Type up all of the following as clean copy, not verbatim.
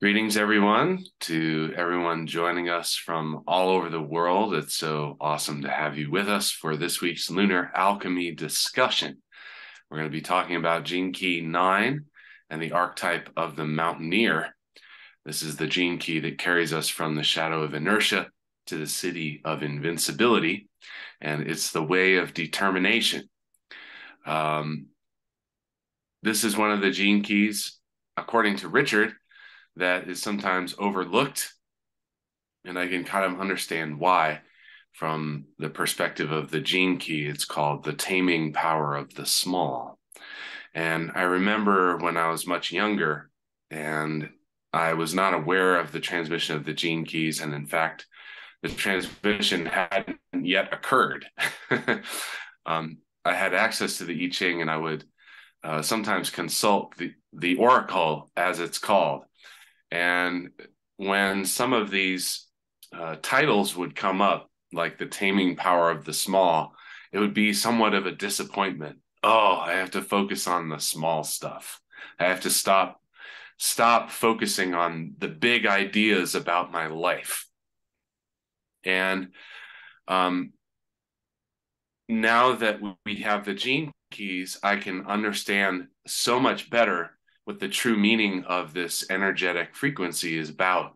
Greetings, everyone, to everyone joining us from all over the world. It's so awesome to have you with us for this week's Lunar Alchemy discussion. We're going to be talking about Gene Key 9 and the archetype of the Mountaineer. This is the gene key that carries us from the shadow of inertia to the city of invincibility, and it's the way of determination. This is one of the gene keys, according to Richard, that is sometimes overlooked, and I can kind of understand why. From the perspective of the gene key, it's called the taming power of the small. And I remember when I was much younger and I was not aware of the transmission of the gene keys, and in fact the transmission hadn't yet occurred. I had access to the I Ching, and I would sometimes consult the oracle, as it's called. And when some of these titles would come up, like the taming power of the small, it would be somewhat of a disappointment. Oh, I have to focus on the small stuff. I have to stop focusing on the big ideas about my life. And now that we have the gene keys, I can understand so much better what the true meaning of this energetic frequency is about,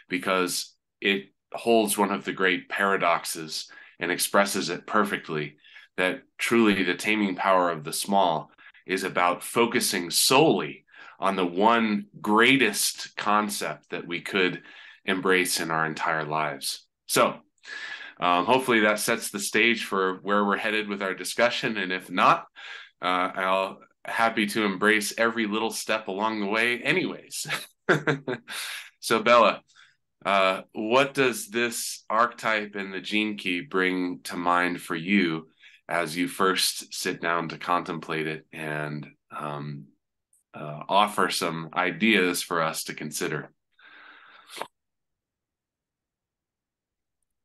because it holds one of the great paradoxes and expresses it perfectly, that truly the taming power of the small is about focusing solely on the one greatest concept that we could embrace in our entire lives. So hopefully that sets the stage for where we're headed with our discussion. And if not, I'll happy to embrace every little step along the way anyways. So Bella, what does this archetype and the gene key bring to mind for you as you first sit down to contemplate it and offer some ideas for us to consider?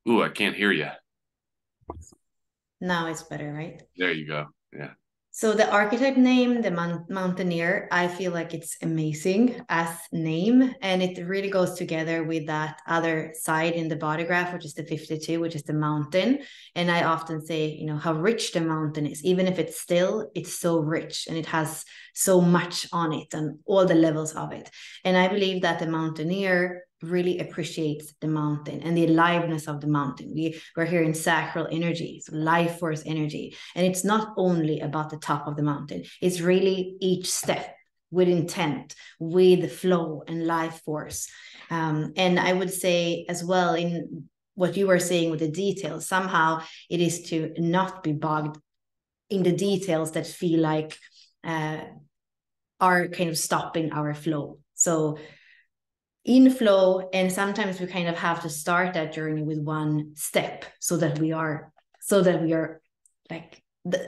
Ooh, I can't hear you. Now it's better, right? There you go. Yeah. So the archetype name, the Mountaineer, I feel like it's amazing as name, and it really goes together with that other side in the body graph, which is the 52, which is the mountain. And I often say, how rich the mountain is. Even if it's still, it's so rich and it has so much on it and all the levels of it. And I believe that the Mountaineer really appreciates the mountain and the aliveness of the mountain. We're here in sacral energy, so life force energy. And it's not only about the top of the mountain, it's really each step with intent, with flow and life force. And I would say as well, in what you were saying with the details, somehow it is to not be bogged in the details that feel like are kind of stopping our flow. So in flow, and sometimes we kind of have to start that journey with one step so that we are like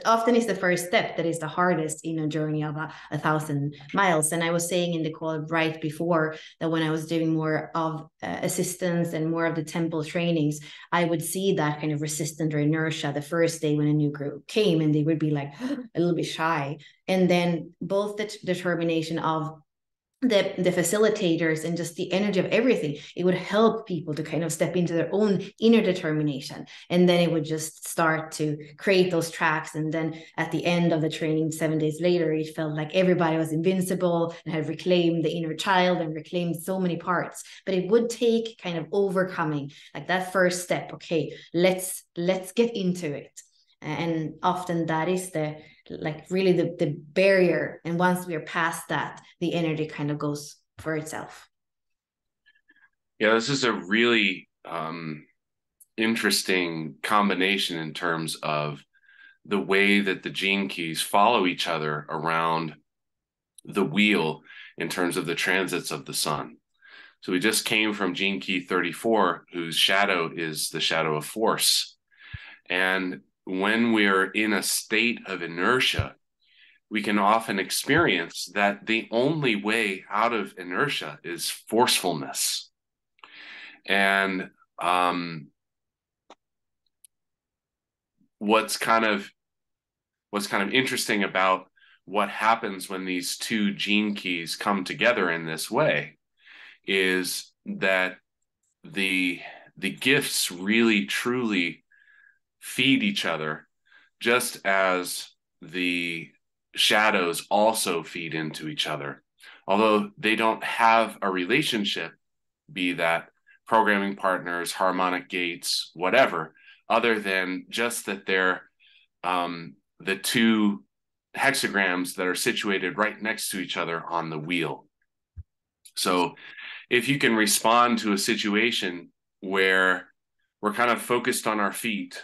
often it's the first step that is the hardest in a journey of 1,000 miles. And I was saying in the call right before that when I was doing more of assistance and more of the temple trainings, I would see that kind of resistant or inertia the first day when a new group came, and they would be like a little bit shy. And then both the determination of the facilitators and just the energy of everything, it would help people to kind of step into their own inner determination, and then it would just start to create those tracks. And then at the end of the training 7 days later, it felt like everybody was invincible and had reclaimed the inner child and reclaimed so many parts. But it would take kind of overcoming like that first step. Okay, let's get into it. And often that is the really the barrier, and once we are past that, the energy kind of goes for itself. Yeah, this is a really interesting combination in terms of the way that the gene keys follow each other around the wheel in terms of the transits of the sun. So we just came from gene key 34, whose shadow is the shadow of force. And when we're in a state of inertia, we can often experience that the only way out of inertia is forcefulness. And what's kind of interesting about what happens when these two gene keys come together in this way is that the gifts really truly feed each other, just as the shadows also feed into each other. Although they don't have a relationship, be that programming partners, harmonic gates, whatever, other than just that they're the two hexagrams that are situated right next to each other on the wheel. So if you can respond to a situation where we're kind of focused on our feet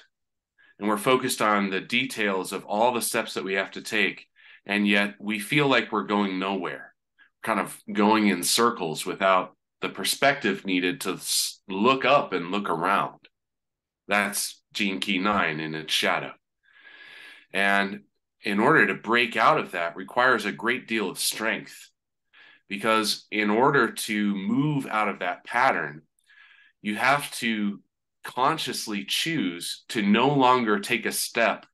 and we're focused on the details of all the steps that we have to take, and yet we feel like we're going nowhere, kind of going in circles without the perspective needed to look up and look around. That's gene key 9 in its shadow. And in order to break out of that requires a great deal of strength, because in order to move out of that pattern, you have to consciously choose to no longer take a step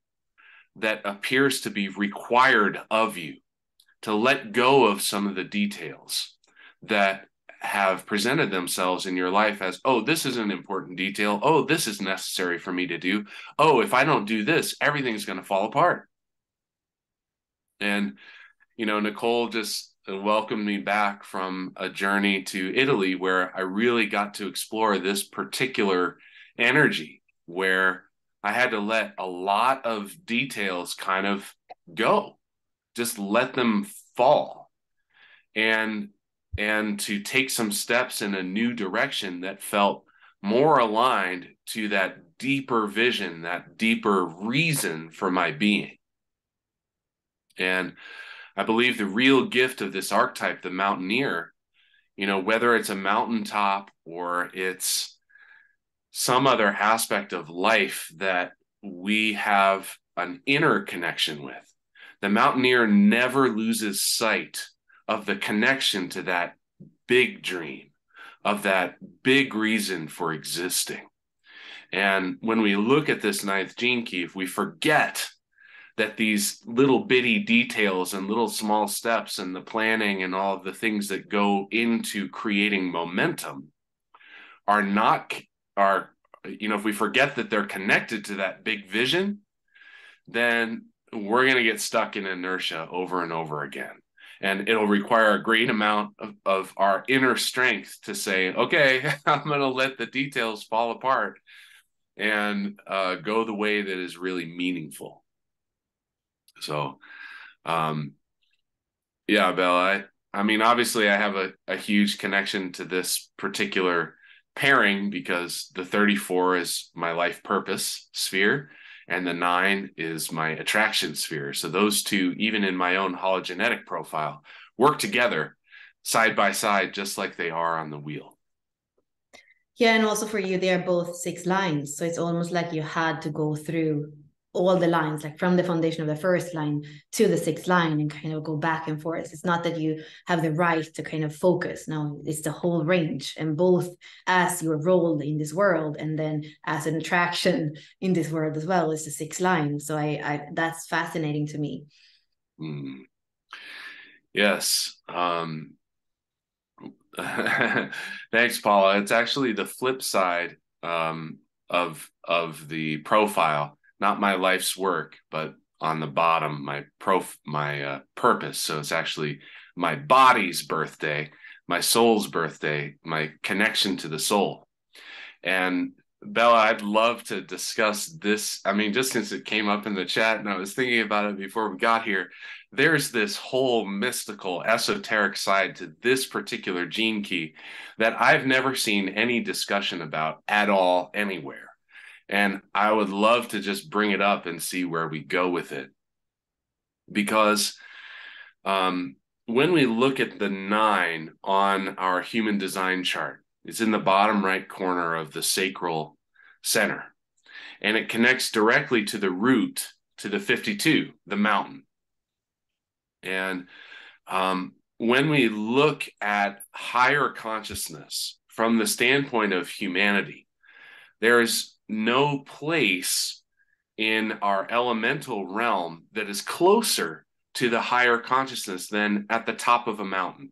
that appears to be required of you, to let go of some of the details that have presented themselves in your life as, oh, this is an important detail. Oh, this is necessary for me to do. Oh, if I don't do this, everything's going to fall apart. And, Nicole just welcomed me back from a journey to Italy where I really got to explore this particular energy, where I had to let a lot of details kind of go, just let them fall, and to take some steps in a new direction that felt more aligned to that deeper vision, that deeper reason for my being. And I believe the real gift of this archetype, the mountaineer, whether it's a mountaintop or it's some other aspect of life that we have an inner connection with, the mountaineer never loses sight of the connection to that big dream, of that big reason for existing. And when we look at this 9th gene key, if we forget that these little bitty details and little small steps and the planning and all of the things that go into creating momentum are not, if we forget that they're connected to that big vision, then we're going to get stuck in inertia over and over again. And it'll require a great amount of our inner strength to say, okay, I'm going to let the details fall apart and go the way that is really meaningful. So, yeah, Bella, I mean, obviously I have a huge connection to this particular pairing because the 34 is my life purpose sphere and the 9 is my attraction sphere. So those two, even in my own hologenetic profile, work together side by side, just like they are on the wheel. Yeah, and also for you, they are both 6 lines. So it's almost like you had to go through all the lines, like from the foundation of the first line to the 6th line and kind of go back and forth. It's not that you have the right to kind of focus. No, it's the whole range, and both as your role in this world and then as an attraction in this world as well is the 6th line. So I that's fascinating to me. Mm. Yes. Thanks, Paula. It's actually the flip side of the profile, not my life's work, but on the bottom, my purpose. So it's actually my body's birthday, my soul's birthday, my connection to the soul. And Bella, I'd love to discuss this. I mean, just since it came up in the chat and I was thinking about it before we got here, there's this whole mystical, esoteric side to this particular gene key that I've never seen any discussion about at all anywhere. And I would love to just bring it up and see where we go with it. Because when we look at the 9 on our human design chart, it's in the bottom right corner of the sacral center. And it connects directly to the root, to the 52, the mountain. And when we look at higher consciousness from the standpoint of humanity, there's no place in our elemental realm that is closer to the higher consciousness than at the top of a mountain.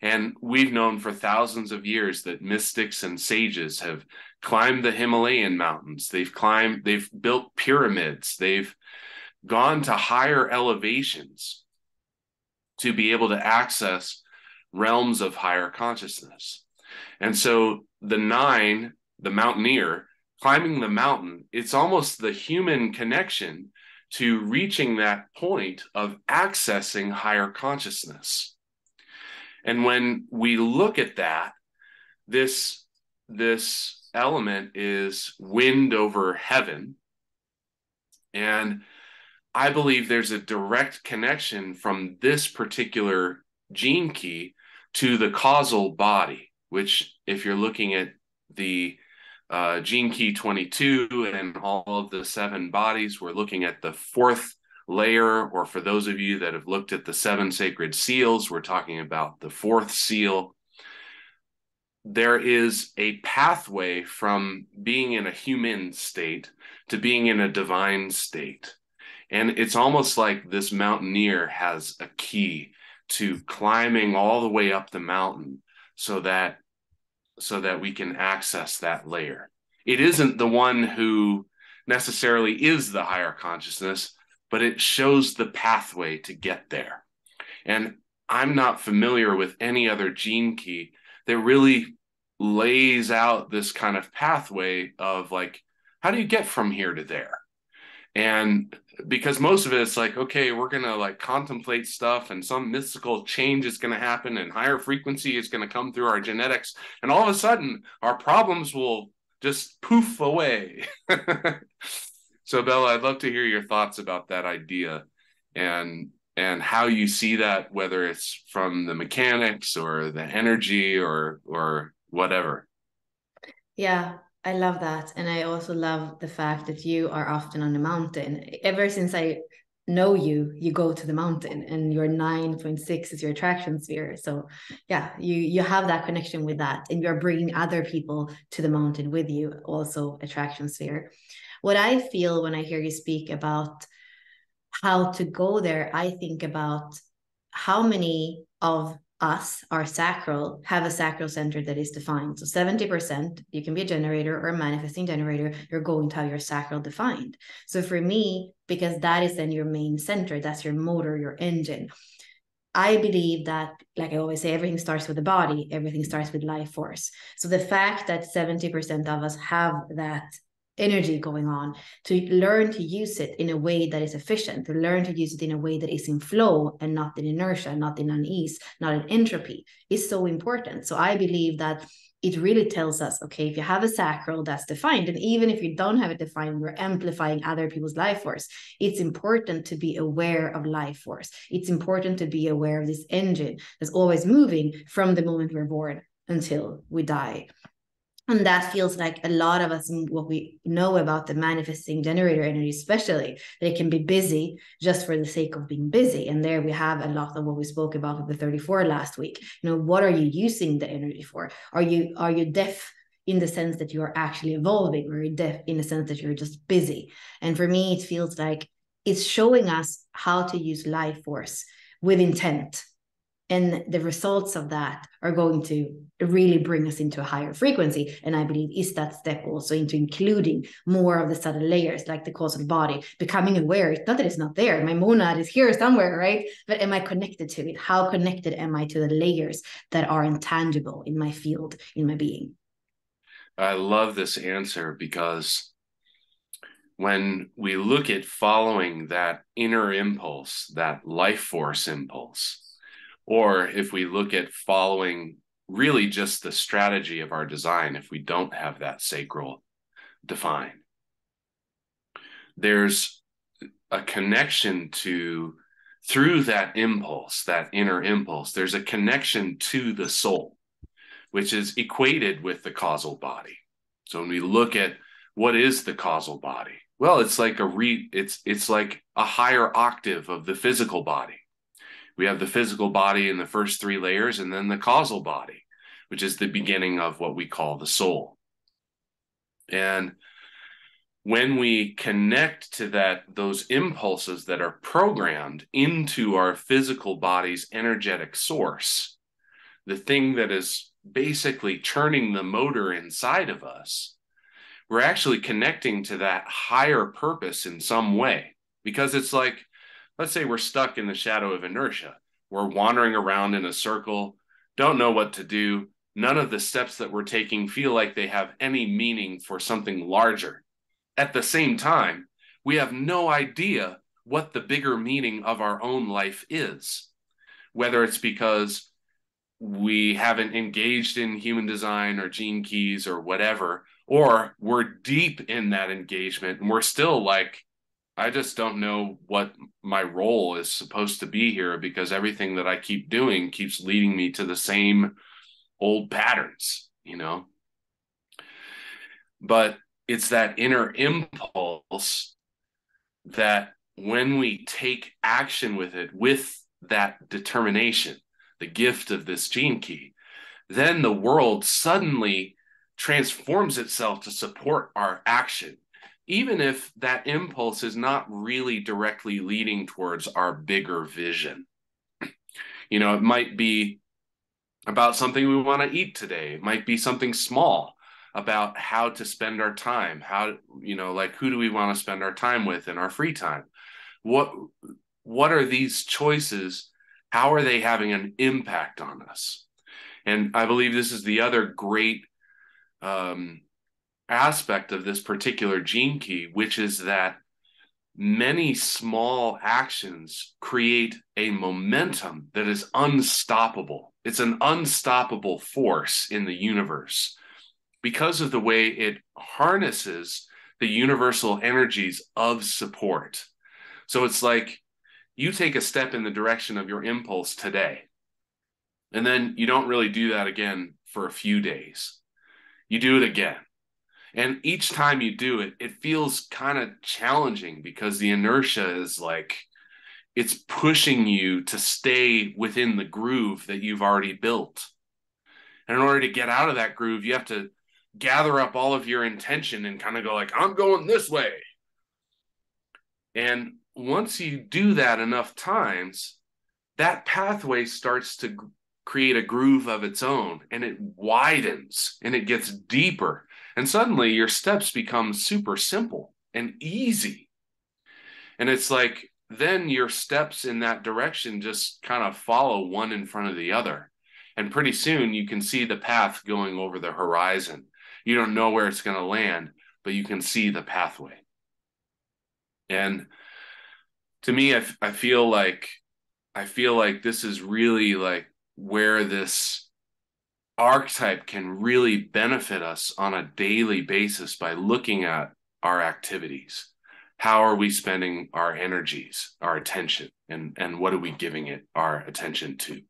And we've known for thousands of years that mystics and sages have climbed the Himalayan mountains. They've built pyramids. They've gone to higher elevations to be able to access realms of higher consciousness. And so the nine, the mountaineer, climbing the mountain, it's almost the human connection to reaching that point of accessing higher consciousness. And when we look at that, this element is wind over heaven. And I believe there's a direct connection from this particular gene key to the causal body, which, if you're looking at the gene key 22 and all of the 7 bodies, we're looking at the 4th layer, or for those of you that have looked at the 7 sacred seals, we're talking about the 4th seal. There is a pathway from being in a human state to being in a divine state. And it's almost like this mountaineer has a key to climbing all the way up the mountain so that we can access that layer. It isn't the one who necessarily is the higher consciousness, but it shows the pathway to get there. And I'm not familiar with any other gene key that really lays out this kind of pathway of like, how do you get from here to there? And because most of it, it's like, okay, we're going to like contemplate stuff and some mystical change is going to happen and higher frequency is going to come through our genetics. And all of a sudden, our problems will just poof away. So, Bella, I'd love to hear your thoughts about that idea and how you see that, whether it's from the mechanics or the energy or whatever. Yeah, I love that. And I also love the fact that you are often on the mountain. Ever since I know you, you go to the mountain, and your 9.6 is your attraction sphere. So yeah, you have that connection with that, and you're bringing other people to the mountain with you, also attraction sphere. What I feel when I hear you speak about how to go there, I think about how many of us, our sacral, have a sacral center that is defined. So 70%, you can be a generator or a manifesting generator, you're going to have your sacral defined. So for me, because that is then your main center, that's your motor, your engine. I believe that, like I always say, everything starts with the body, everything starts with life force. So the fact that 70% of us have that energy going on, to learn to use it in a way that is efficient, to learn to use it in a way that is in flow and not in inertia, not in unease, not in entropy, is so important. So I believe that it really tells us, okay, if you have a sacral that's defined, and even if you don't have it defined, we're amplifying other people's life force. It's important to be aware of life force. It's important to be aware of this engine that's always moving from the moment we're born until we die. And that feels like a lot of us, what we know about the manifesting generator energy, especially, that it can be busy just for the sake of being busy. And there we have a lot of what we spoke about with the 34 last week. You know, what are you using the energy for? Are you deaf in the sense that you're actually evolving, or are you deaf in the sense that you're just busy? And for me, it feels like it's showing us how to use life force with intent. And the results of that are going to really bring us into a higher frequency. And I believe is that step also into including more of the subtle layers, like the causal body, becoming aware. It's not that it's not there. My monad is here somewhere, right? But am I connected to it? How connected am I to the layers that are intangible in my field, in my being? I love this answer because when we look at following that inner impulse, that life force impulse, or if we look at following really just the strategy of our design, if we don't have that sacral defined, there's a connection through that impulse, that inner impulse, there's a connection to the soul, which is equated with the causal body. So when we look at what is the causal body, well, it's like it's like a higher octave of the physical body. We have the physical body in the first 3 layers, and then the causal body, which is the beginning of what we call the soul. And when we connect to those impulses that are programmed into our physical body's energetic source, the thing that is basically churning the motor inside of us, we're actually connecting to that higher purpose in some way. Because it's like, let's say we're stuck in the shadow of inertia. We're wandering around in a circle, don't know what to do. None of the steps that we're taking feel like they have any meaning for something larger. At the same time, we have no idea what the bigger meaning of our own life is, whether it's because we haven't engaged in human design or gene keys or whatever, or we're deep in that engagement and we're still like, I just don't know what my role is supposed to be here because everything that I keep doing keeps leading me to the same old patterns, you know? But it's that inner impulse that when we take action with it, with that determination, the gift of this gene key, then the world suddenly transforms itself to support our action, even if that impulse is not really directly leading towards our bigger vision. You know, it might be about something we want to eat today. It might be something small about how to spend our time. How, you know, like who do we want to spend our time with in our free time? What what are these choices? How are they having an impact on us? And I believe this is the other great aspect of this particular gene key, which is that many small actions create a momentum that is unstoppable. It's an unstoppable force in the universe because of the way it harnesses the universal energies of support. So it's like you take a step in the direction of your impulse today, and then you don't really do that again for a few days. You do it again. And each time you do it, it feels kind of challenging because the inertia is like, it's pushing you to stay within the groove that you've already built. And in order to get out of that groove, you have to gather up all of your intention and kind of go like, I'm going this way. And once you do that enough times, that pathway starts to create a groove of its own, and it widens and it gets deeper. And suddenly your steps become super simple and easy. And it's like, then your steps in that direction just kind of follow one in front of the other. And pretty soon you can see the path going over the horizon. You don't know where it's going to land, but you can see the pathway. And to me, I feel like this is really like where this archetype can really benefit us on a daily basis by looking at our activities. How are we spending our energies, our attention, and what are we giving it our attention to?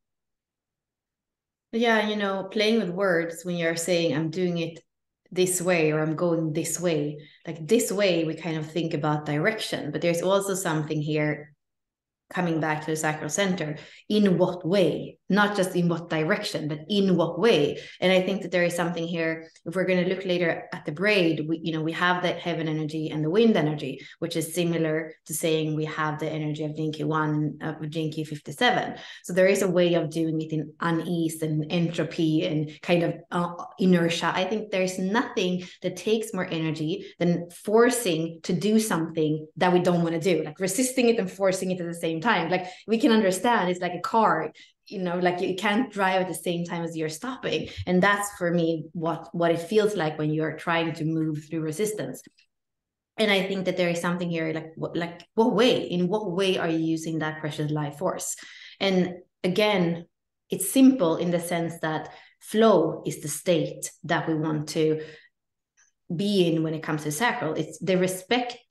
Yeah, you know, playing with words when you're saying I'm doing it this way or I'm going this way, like this way, we kind of think about direction, but there's also something here coming back to the sacral center. In what way? Not just in what direction, but in what way? And I think that there is something here. If we're going to look later at the braid, we have that heaven energy and the wind energy, which is similar to saying we have the energy of Jinki 1, of Jinki 57. So there is a way of doing it in unease and entropy and kind of inertia. I think there's nothing that takes more energy than forcing to do something that we don't want to do, like resisting it and forcing it at the same time. Like we can understand it's like a car, you know, like you can't drive at the same time as you're stopping. And that's for me what it feels like when you're trying to move through resistance. And I think that there is something here, like what way, in what way are you using that precious life force? And again, it's simple in the sense that flow is the state that we want to be in when it comes to sacral. It's the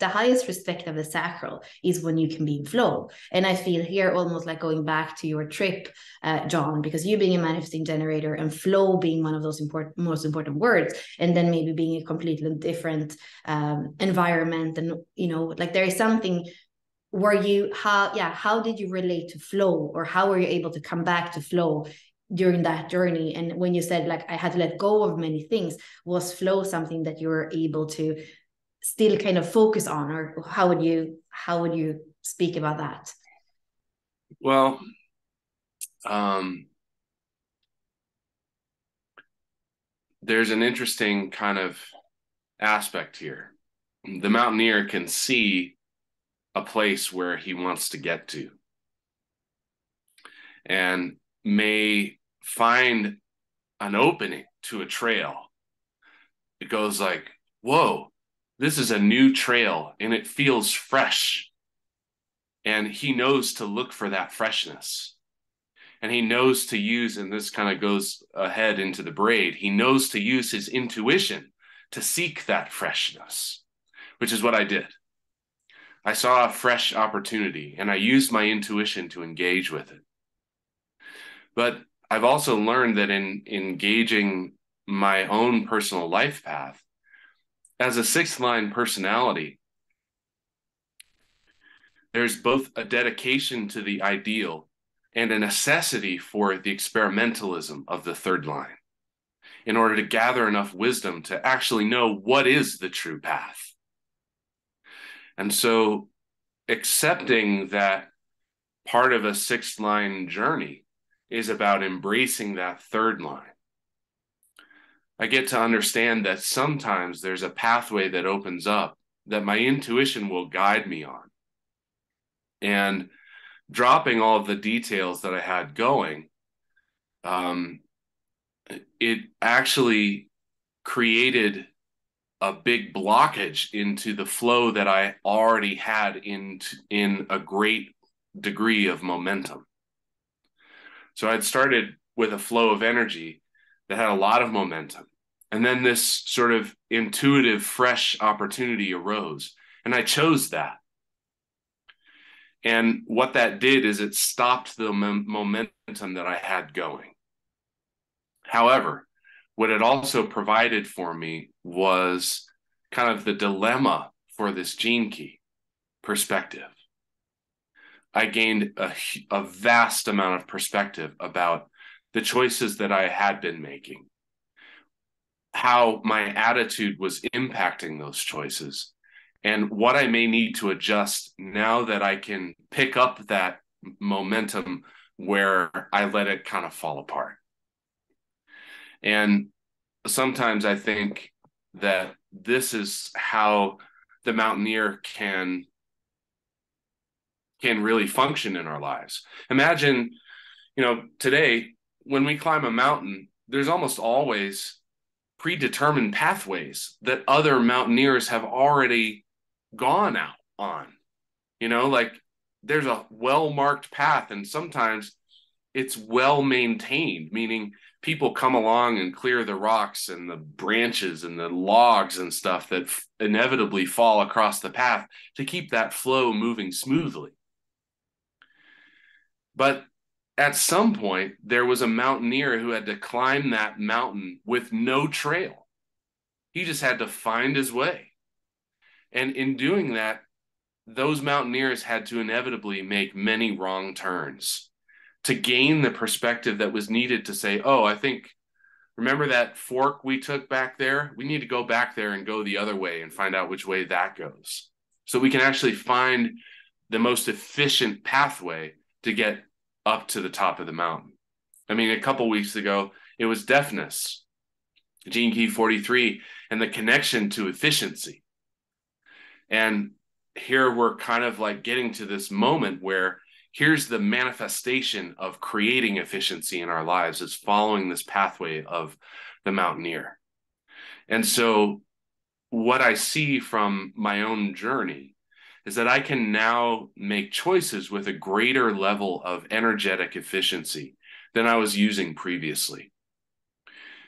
highest respect of the sacral is when you can be in flow. And I feel here almost like going back to your trip, John, because you being a manifesting generator and flow being one of those most important words, and then maybe being a completely different environment. And, you know, like there is something where how did you relate to flow, or how were you able to come back to flow during that journey? And when you said like I had to let go of many things, was flow something that you were able to still kind of focus on, or how would you speak about that? Well, there's an interesting kind of aspect here. The mountaineer can see a place where he wants to get to and may find an opening to a trail. It goes like, whoa, this is a new trail and it feels fresh. And he knows to look for that freshness. And he knows to use, and this kind of goes ahead into the braid, he knows to use his intuition to seek that freshness, which is what I did. I saw a fresh opportunity and I used my intuition to engage with it. But I've also learned that in engaging my own personal life path, as a sixth line personality, there's both a dedication to the ideal and a necessity for the experimentalism of the third line in order to gather enough wisdom to actually know what is the true path. And so accepting that part of a sixth line journey is about embracing that third line. I get to understand that sometimes there's a pathway that opens up that my intuition will guide me on. And dropping all of the details that I had going, it actually created a big blockage into the flow that I already had in a great degree of momentum. So I'd started with a flow of energy that had a lot of momentum. And then this sort of intuitive, fresh opportunity arose. And I chose that. And what that did is it stopped the momentum that I had going. However, what it also provided for me was kind of the dilemma for this gene key perspective. I gained a vast amount of perspective about the choices that I had been making, how my attitude was impacting those choices, and what I may need to adjust now that I can pick up that momentum where I let it kind of fall apart. And sometimes I think that this is how the mountaineer can really function in our lives. Imagine, today when we climb a mountain, there's almost always predetermined pathways that other mountaineers have already gone out on. Like there's a well-marked path, and sometimes it's well maintained, meaning people come along and clear the rocks and the branches and the logs and stuff that inevitably fall across the path to keep that flow moving smoothly. But at some point, there was a mountaineer who had to climb that mountain with no trail. He just had to find his way. And in doing that, those mountaineers had to inevitably make many wrong turns to gain the perspective that was needed to say, oh, I think, remember that fork we took back there? We need to go back there and go the other way and find out which way that goes. So we can actually find the most efficient pathway to get up to the top of the mountain. I mean, a couple weeks ago, it was deafness, gene key 43, and the connection to efficiency. And here we're kind of like getting to this moment where here's the manifestation of creating efficiency in our lives, is following this pathway of the mountaineer. And so what I see from my own journey is that I can now make choices with a greater level of energetic efficiency than I was using previously.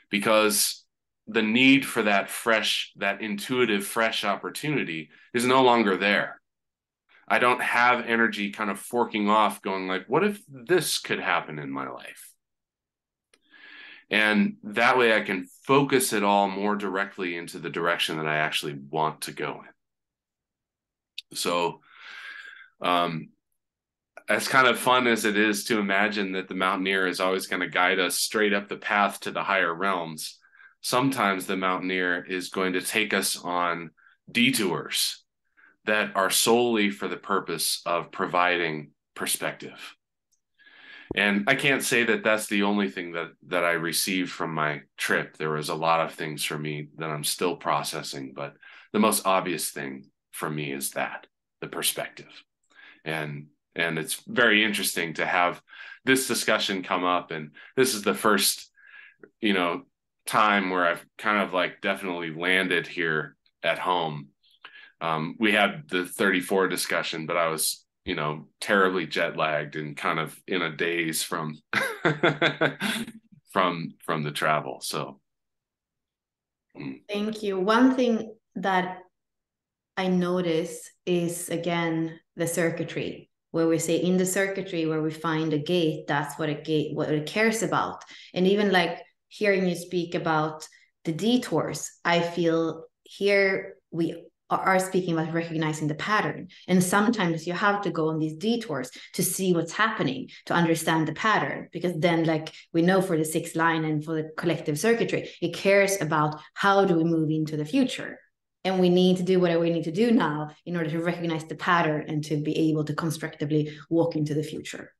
Because the need for that intuitive, fresh opportunity is no longer there. I don't have energy kind of forking off going like, what if this could happen in my life? And that way I can focus it all more directly into the direction that I actually want to go in. So as kind of fun as it is to imagine that the mountaineer is always going to guide us straight up the path to the higher realms, sometimes the mountaineer is going to take us on detours that are solely for the purpose of providing perspective. And I can't say that that's the only thing that I received from my trip. There was a lot of things for me that I'm still processing, but the most obvious thing for me is that the perspective. And and it's very interesting to have this discussion come up. And this is the first, you know, time where I've kind of like definitely landed here at home. We had the 34 discussion, but I was, you know, terribly jet lagged and kind of in a daze from from the travel. So Thank you. One thing that I notice is, again, the circuitry, where we say in the circuitry where we find a gate, that's what what it cares about. And even like hearing you speak about the detours, I feel here we are speaking about recognizing the pattern. And sometimes you have to go on these detours to see what's happening, to understand the pattern, because then, like we know for the sixth line and for the collective circuitry, it cares about how do we move into the future. And we need to do whatever we need to do now in order to recognize the pattern and to be able to constructively walk into the future.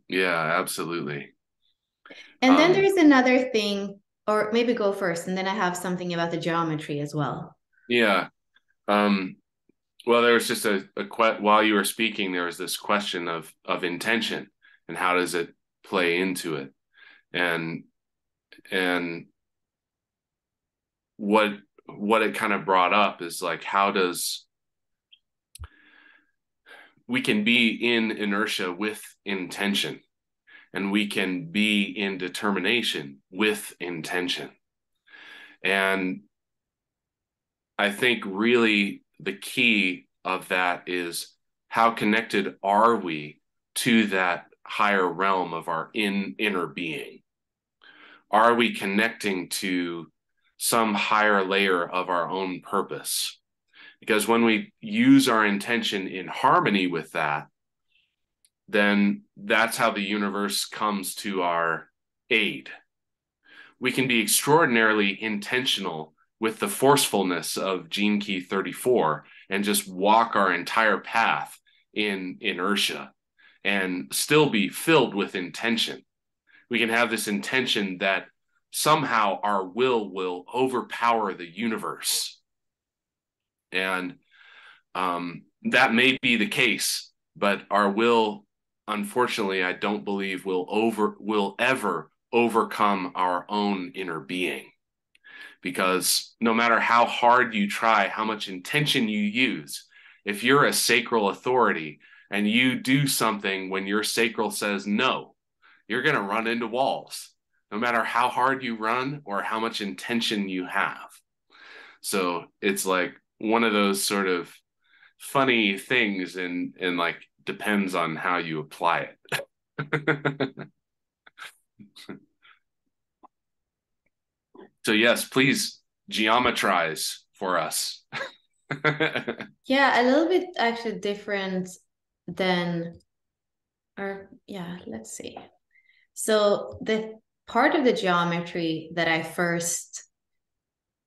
Yeah, absolutely. And then there is another thing, or maybe go first, and then I have something about the geometry as well. Yeah. Um, well, there was just while you were speaking, there was this question of intention and how does it play into it, and and what it kind of brought up is like how does we can be in inertia with intention, and we can be in determination with intention. And I think really the key of that is how connected are we to that higher realm of our inner being? Are we connecting to some higher layer of our own purpose? Because when we use our intention in harmony with that, then that's how the universe comes to our aid. We can be extraordinarily intentional with the forcefulness of Gene Key 34 and just walk our entire path in inertia and still be filled with intention. We can have this intention that somehow our will overpower the universe. And that may be the case, but our will, unfortunately, I don't believe will ever overcome our own inner being. Because no matter how hard you try, how much intention you use, if you're a sacral authority and you do something when your sacral says no, you're going to run into walls, no matter how hard you run or how much intention you have. So it's like one of those sort of funny things, and like depends on how you apply it. So yes, please geometrize for us. Yeah, a little bit actually different than, or yeah, let's see. So the part of the geometry that I first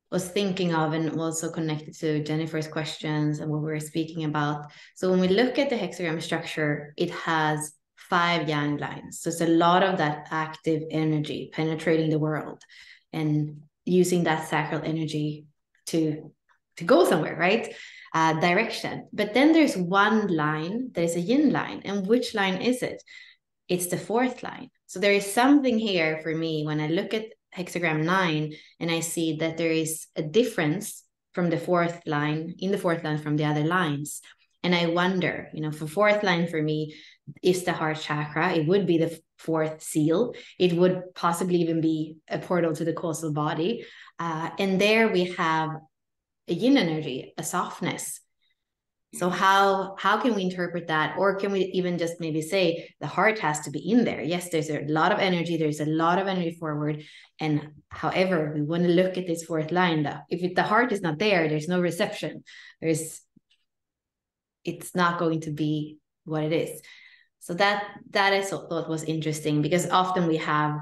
was thinking of, and also connected to Jennifer's questions and what we were speaking about. So when we look at the hexagram structure, it has 5 yang lines. So it's a lot of that active energy penetrating the world and using that sacral energy to go somewhere, right? Direction. But then there's one line that is a yin line. And which line is it? It's the 4th line. So there is something here for me when I look at hexagram 9 and I see that there is a difference from the 4th line, in the 4th line from the other lines. And I wonder, for 4th line for me is the heart chakra. It would be the 4th seal. It would possibly even be a portal to the causal body. And there we have a yin energy, a softness. So how can we interpret that? Or can we even just maybe say the heart has to be in there? Yes, there's a lot of energy. There's a lot of energy forward. And however, we want to look at this 4th line. If the heart is not there, there's no reception. It's not going to be what it is. So that I thought was interesting, because often we have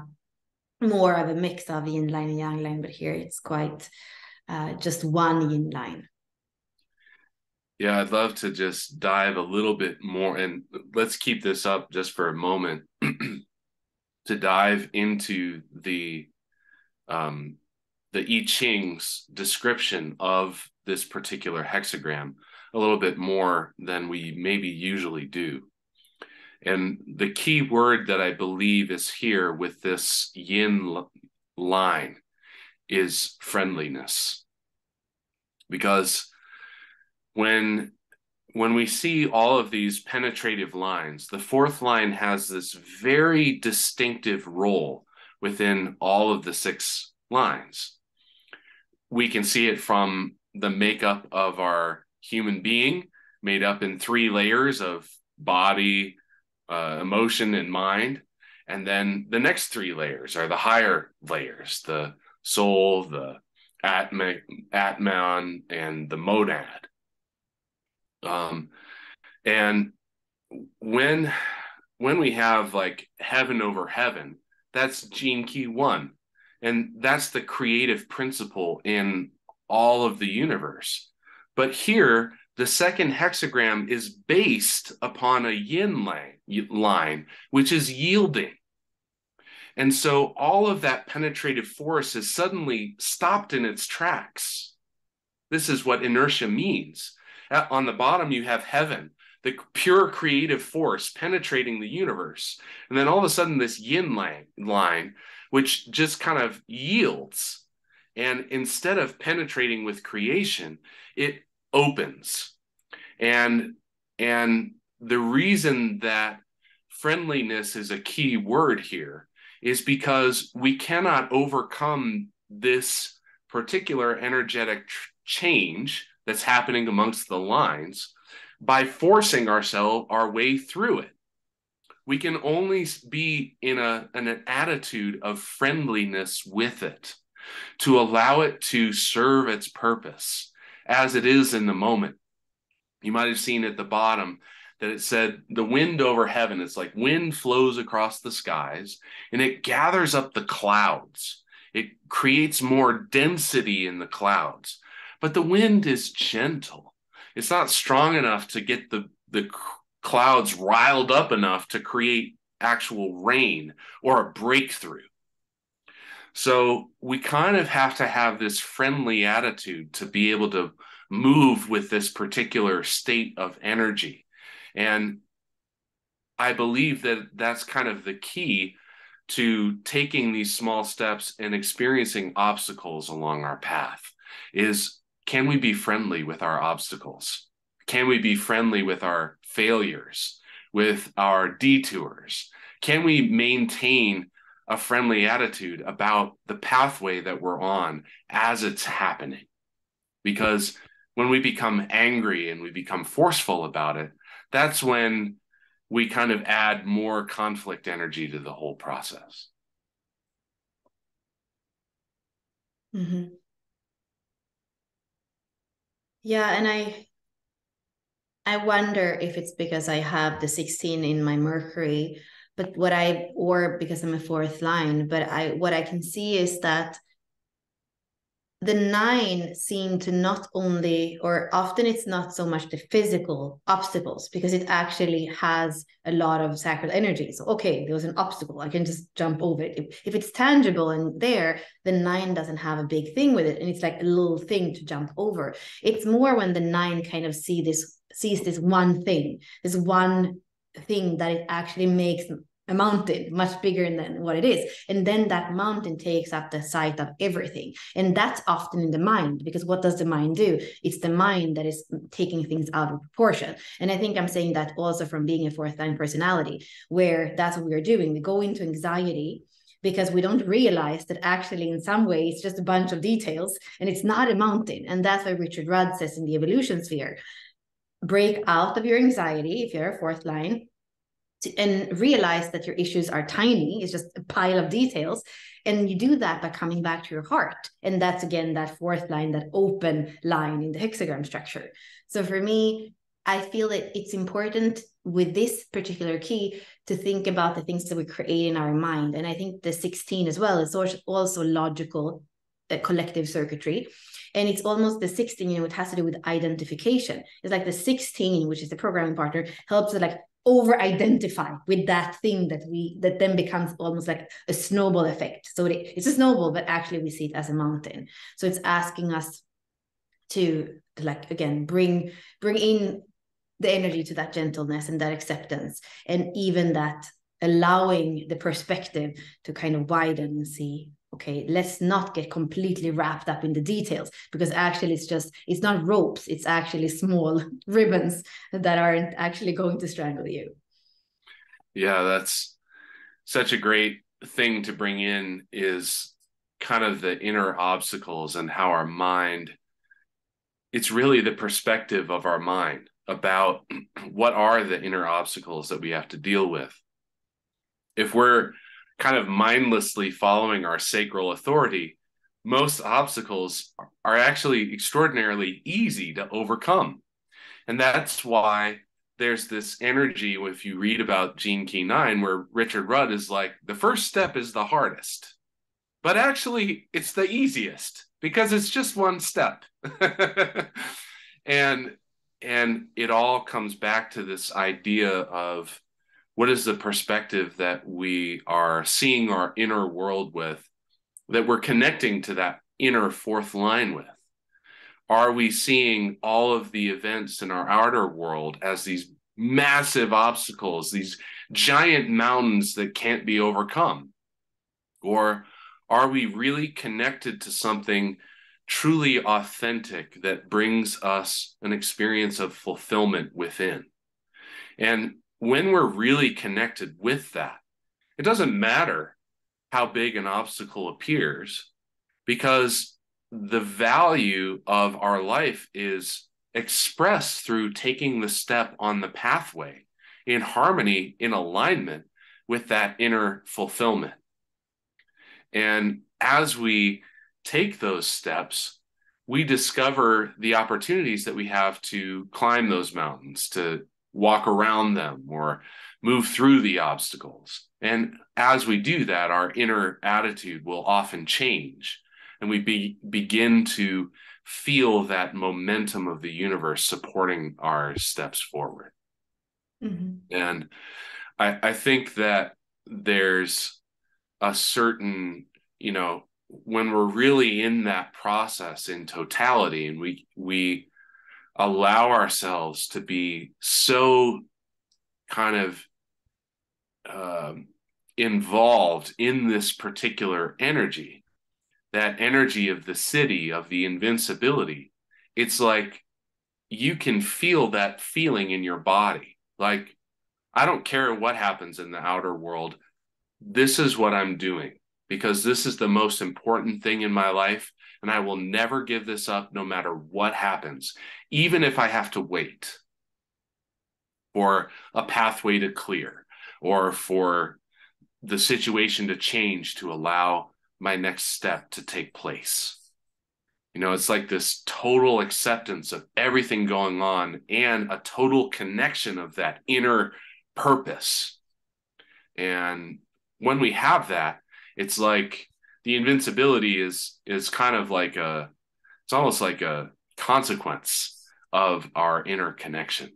more of a mix of yin line and yang line, but here it's quite just one yin line. Yeah, I'd love to just dive a little bit more, and let's keep this up just for a moment to dive into um, the I Ching's description of this particular hexagram a little bit more than we maybe usually do. And the key word that I believe is here with this yin line is friendliness. Because when we see all of these penetrative lines, the fourth line has this very distinctive role within all of the six lines. We can see it from the makeup of our human being, made up in three layers of body, emotion, and mind. And then the next three layers are the higher layers, the soul, the Atman, and the monad. Um, and when we have like heaven over heaven, that's gene key one, and that's the creative principle in all of the universe. But here, the second hexagram is based upon a yin line, which is yielding. And so all of that penetrative force is suddenly stopped in its tracks. This is what inertia means. On the bottom, you have heaven, the pure creative force penetrating the universe. And then all of a sudden, this yin line, which just kind of yields. And instead of penetrating with creation, it opens. And, and the reason that friendliness is a key word here is because we cannot overcome this particular energetic change that's happening amongst the lines by forcing our way through it. We can only be in an attitude of friendliness with it, to allow it to serve its purpose as it is in the moment. You might have seen at the bottom that it said the wind over heaven. It's like wind flows across the skies and it gathers up the clouds. It creates more density in the clouds. But the wind is gentle. It's not strong enough to get the clouds riled up enough to create actual rain or a breakthrough. So we kind of have to have this friendly attitude to be able to move with this particular state of energy. And I believe that that's kind of the key to taking these small steps and experiencing obstacles along our path is, can we be friendly with our obstacles? Can we be friendly with our failures, with our detours? Can we maintain a friendly attitude about the pathway that we're on as it's happening? Because when we become angry and we become forceful about it, that's when we kind of add more conflict energy to the whole process. Mm-hmm. Yeah, and I wonder if it's because I have the 16 in my Mercury, but or because I'm a fourth line, but what I can see is that the 9 seem to not only, or often it's not so much the physical obstacles, because it actually has a lot of sacred energy. So, okay, there was an obstacle, I can just jump over it. If it's tangible and there, the 9 doesn't have a big thing with it. And it's like a little thing to jump over. It's more when the 9 kind of sees this one thing, this one thing that it actually makes a mountain much bigger than what it is, and then that mountain takes up the sight of everything. And that's often in the mind, because what does the mind do? It's the mind that is taking things out of proportion. And I think I'm saying that also from being a fourth line personality, where that's what we're doing. We go into anxiety because we don't realize that actually in some way it's just a bunch of details and it's not a mountain. And that's why Richard Rudd says in the evolution sphere, break out of your anxiety if you're a fourth line, and realize that your issues are tiny. It's just a pile of details. And you do that by coming back to your heart. And that's, again, that fourth line, that open line in the hexagram structure. So for me, I feel that it's important with this particular key to think about the things that we create in our mind. And I think the 16 as well is also logical collective circuitry. And it's almost the 16, it has to do with identification. It's like the 16, which is the programming partner, helps us like over identify with that thing that then becomes almost like a snowball effect. So it's a snowball, but actually we see it as a mountain. So it's asking us to like, again, bring in the energy to that gentleness and that acceptance, and even that allowing the perspective to kind of widen and see, okay, let's not get completely wrapped up in the details, because actually it's not ropes, it's actually small ribbons that aren't actually going to strangle you. Yeah, that's such a great thing to bring in, is kind of the inner obstacles and how our mind, it's really the perspective of our mind about what are the inner obstacles that we have to deal with. If we're kind of mindlessly following our sacral authority, most obstacles are actually extraordinarily easy to overcome. And that's why there's this energy, if you read about Gene Key 9, where Richard Rudd is like, the first step is the hardest, but actually it's the easiest because it's just one step. and it all comes back to this idea of what is the perspective that we are seeing our inner world with, that we're connecting to that inner fourth line with. Are we seeing all of the events in our outer world as these massive obstacles, these giant mountains that can't be overcome? Or are we really connected to something truly authentic that brings us an experience of fulfillment within? And when we're really connected with that, it doesn't matter how big an obstacle appears, because the value of our life is expressed through taking the step on the pathway in harmony, in alignment with that inner fulfillment. And as we take those steps, we discover the opportunities that we have to climb those mountains, to walk around them or move through the obstacles. And as we do that, our inner attitude will often change, and we begin to feel that momentum of the universe supporting our steps forward. Mm-hmm. And I think that there's a certain, when we're really in that process in totality, and we allow ourselves to be so kind of involved in this particular energy, that energy of the city, of the invincibility, it's like you can feel that feeling in your body. Like, I don't care what happens in the outer world. This is what I'm doing, because this is the most important thing in my life. And I will never give this up, no matter what happens, even if I have to wait for a pathway to clear or for the situation to change to allow my next step to take place. It's like this total acceptance of everything going on and a total connection of that inner purpose. And when we have that, it's like the invincibility is kind of like it's almost like a consequence of our inner connection.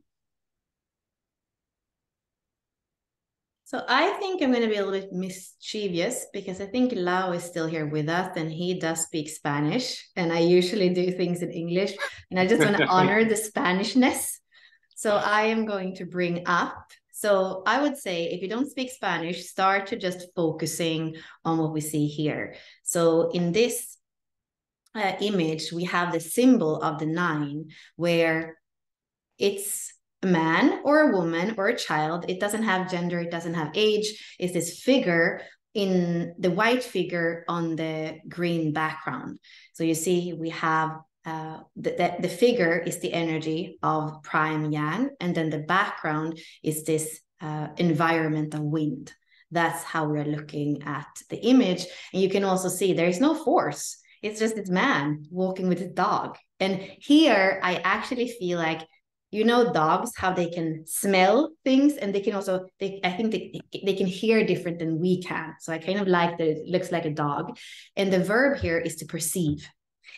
So I think I'm going to be a little bit mischievous, because I think Lau is still here with us and he does speak Spanish, and I usually do things in English, and I just want to honor the Spanishness. So I am going to bring up, so I would say if you don't speak Spanish, start to just focusing on what we see here. So in this image, we have the symbol of the 9, where it's a man or a woman or a child. It doesn't have gender, it doesn't have age. It's this figure, in the white figure on the green background. So you see we have the figure is the energy of prime yang, and then the background is this environmental wind. That's how we're looking at the image. And you can also see there is no force. It's just this man walking with his dog. And here I actually feel like you know, dogs, how they can smell things, and they can also, I think they can hear different than we can. So I kind of like that it looks like a dog. And the verb here is to perceive.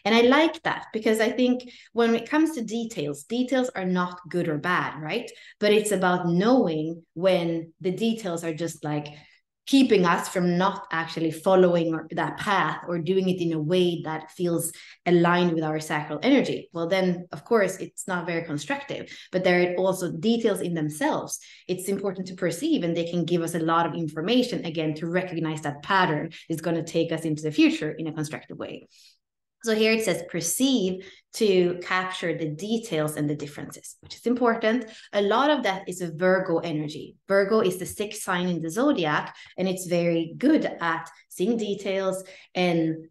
And I like that because I think when it comes to details, details are not good or bad, right? But it's about knowing when the details are just like keeping us from not actually following that path or doing it in a way that feels aligned with our sacral energy. Well, then, of course, it's not very constructive, but there are also details in themselves. It's important to perceive, and they can give us a lot of information, again, to recognize that pattern is going to take us into the future in a constructive way. So here it says perceive, to capture the details and the differences, which is important. A lot of that is a Virgo energy. Virgo is the sixth sign in the zodiac, and it's very good at seeing details and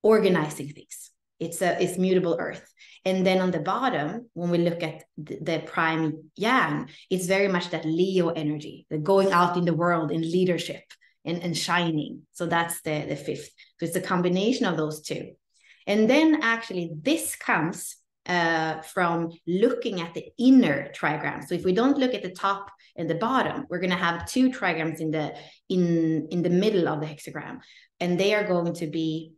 organizing things. It's mutable earth. And then on the bottom, when we look at the prime yang, it's very much that Leo energy, the going out in the world in leadership and shining. So that's the fifth. So it's a combination of those two. And then actually this comes from looking at the inner trigram. So if we don't look at the top and the bottom, we're going to have two trigrams in the middle of the hexagram, and they are going to be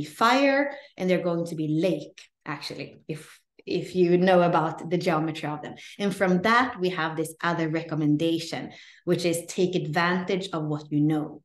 fire, and they're going to be lake, actually, if you know about the geometry of them. And from that, we have this other recommendation, which is take advantage of what you know.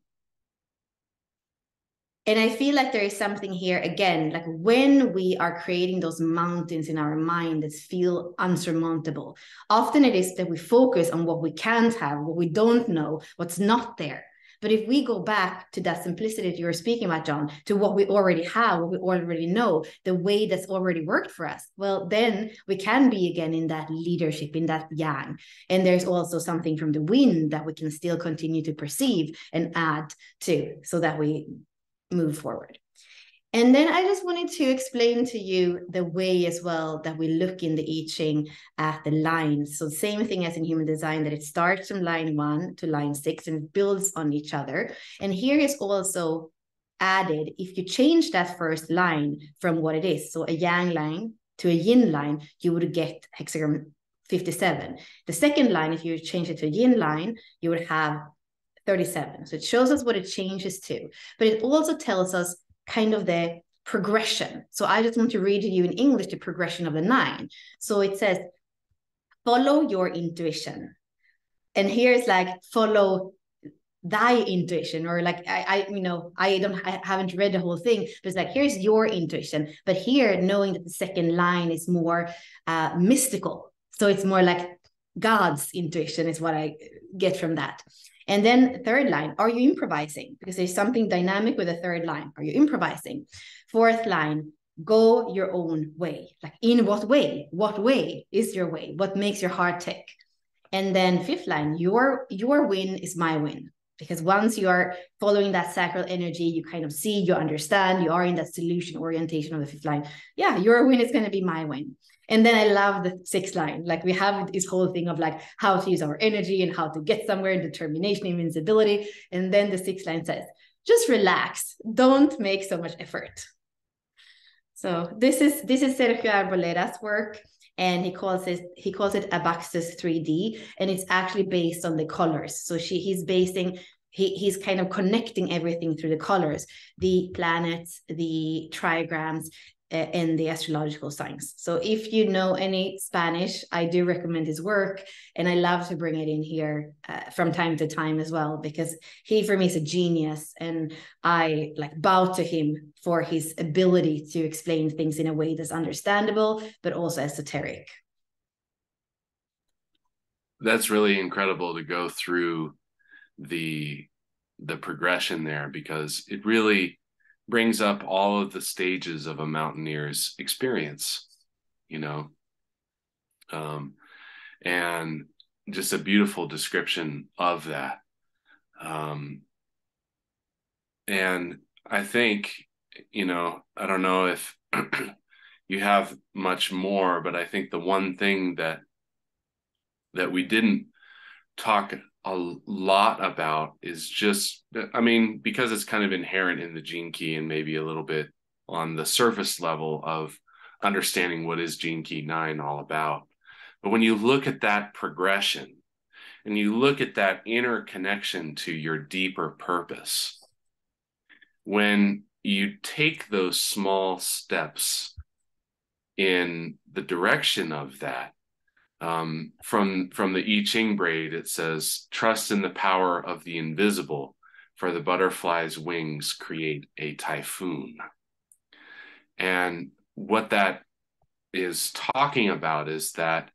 And I feel like there is something here, again, like when we are creating those mountains in our mind that feel unsurmountable, often it is that we focus on what we can't have, what we don't know, what's not there. But if we go back to that simplicity that you were speaking about, John, to what we already have, what we already know, the way that's already worked for us, well, then we can be again in that leadership, in that yang. And there's also something from the wind that we can still continue to perceive and add to, so that we move forward. And then I just wanted to explain to you the way as well that we look in the I Ching at the lines. So same thing as in human design, that it starts from line 1 to line 6 and it builds on each other. And here is also added, if you change that first line from what it is, so a yang line to a yin line, you would get hexagram 57. The second line, if you change it to a yin line, you would have 37. So it shows us what it changes to, but it also tells us kind of the progression. So I just want to read to you in English the progression of the 9. So it says, follow your intuition. And here it's like, follow thy intuition, or like I haven't read the whole thing, but it's like, here's your intuition. But here, knowing that the second line is more mystical, so it's more like God's intuition is what I get from that. And then third line, are you improvising? Because there's something dynamic with the third line. Are you improvising? Fourth line, go your own way. Like, in what way? What way is your way? What makes your heart tick? And then fifth line, your win is my win. Because once you are following that sacral energy, you kind of see, you understand, you are in that solution orientation of the fifth line. Yeah, your win is going to be my win. And then I love the sixth line. Like, we have this whole thing of like how to use our energy and how to get somewhere, determination, invincibility. And then the sixth line says, just relax. Don't make so much effort. So this is Sergio Arbolera's work, and he calls it Abaxis 3D, and it's actually based on the colors. So he's kind of connecting everything through the colors, the planets, the trigrams, and the astrological signs. So if you know any Spanish, I do recommend his work, and I love to bring it in here from time to time as well, because he, for me, is a genius, and I like bow to him for his ability to explain things in a way that's understandable, but also esoteric. That's really incredible to go through the progression there, because it really brings up all of the stages of a mountaineer's experience, and just a beautiful description of that. And I think, I don't know if you have much more, but I think the one thing that we didn't talk a lot about is just, because it's kind of inherent in the gene key and maybe a little bit on the surface level of understanding what is Gene Key 9 all about. But when you look at that progression and you look at that inner connection to your deeper purpose, when you take those small steps in the direction of that, from the I Ching braid, it says, trust in the power of the invisible, for the butterfly's wings create a typhoon. And what that is talking about is that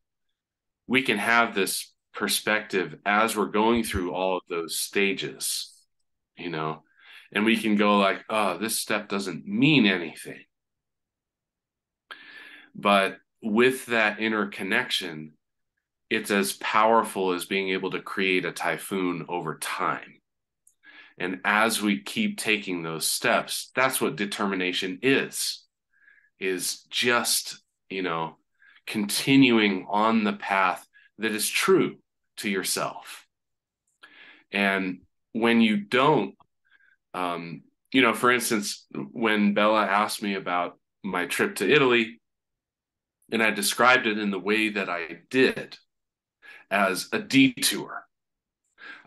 we can have this perspective as we're going through all of those stages, you know, and we can go like, oh, this step doesn't mean anything. But with that inner connection, it's as powerful as being able to create a typhoon over time. And as we keep taking those steps, that's what determination is just, you know, continuing on the path that is true to yourself. And when you don't, you know, for instance, when Bella asked me about my trip to Italy, and I described it in the way that I did as a detour,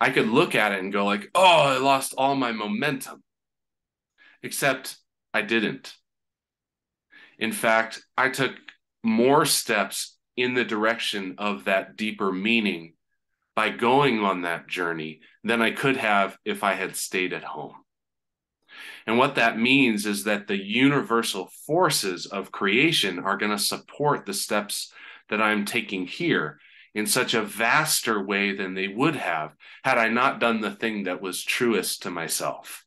I could look at it and go like, oh, I lost all my momentum. Except I didn't. In fact, I took more steps in the direction of that deeper meaning by going on that journey than I could have if I had stayed at home. And what that means is that the universal forces of creation are going to support the steps that I'm taking here in such a vaster way than they would have had I not done the thing that was truest to myself.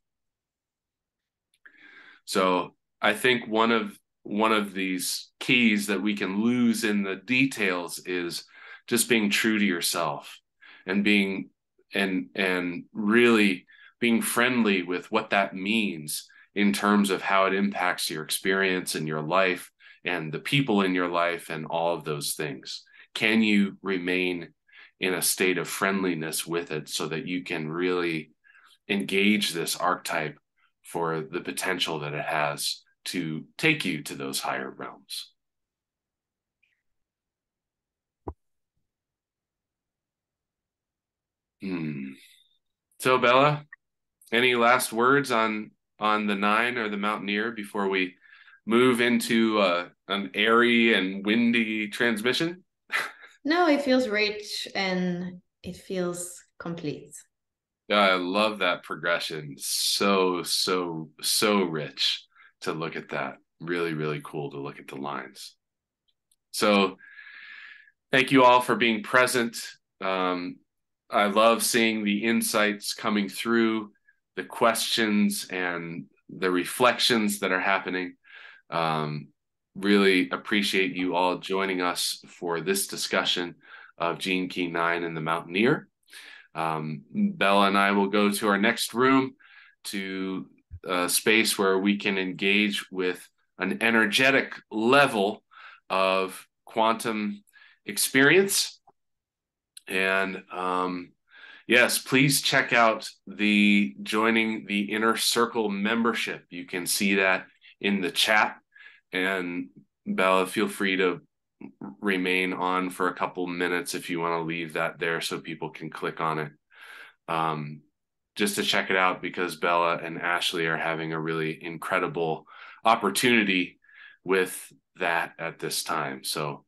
So I think one of these keys that we can lose in the details is just being true to yourself and being and really being friendly with what that means in terms of how it impacts your experience in your life and the people in your life and all of those things. Can you remain in a state of friendliness with it so that you can really engage this archetype for the potential that it has to take you to those higher realms? So Bella, any last words on the 9 or the Mountaineer before we move into an airy and windy transmission? No, it feels rich and it feels complete. I love that progression. So rich to look at that. Really, really cool to look at the lines. So thank you all for being present. I love seeing the insights coming through, the questions and the reflections that are happening. Really appreciate you all joining us for this discussion of Gene Key 9 and the Mountaineer. Bella and I will go to our next room, to a space where we can engage with an energetic level of quantum experience. And yes, please check out the joining the Inner Circle membership. You can see that in the chat. And Bella, feel free to remain on for a couple minutes if you want to leave that there so people can click on it. Just to check it out, because Bella and Ashley are having a really incredible opportunity with that at this time. So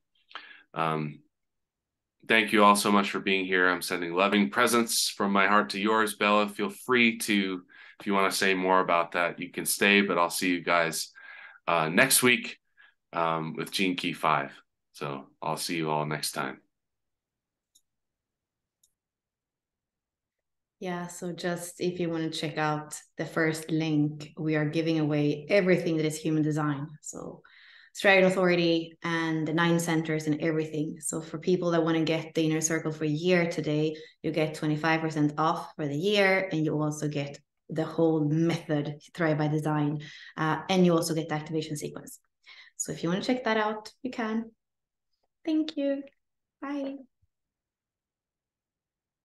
thank you all so much for being here. I'm sending loving presents from my heart to yours. Bella, feel free to, if you want to say more about that, you can stay, but I'll see you guys next week with Gene Key 5. So I'll see you all next time. Yeah, so just if you want to check out the first link, we are giving away everything that is human design. So Strategic Authority and the 9 centers and everything. So for people that want to get the Inner Circle for a year today, you get 25% off for the year, and you also get the whole method, Thrive by Design, and you also get the activation sequence. So if you want to check that out, you can. Thank you. Bye.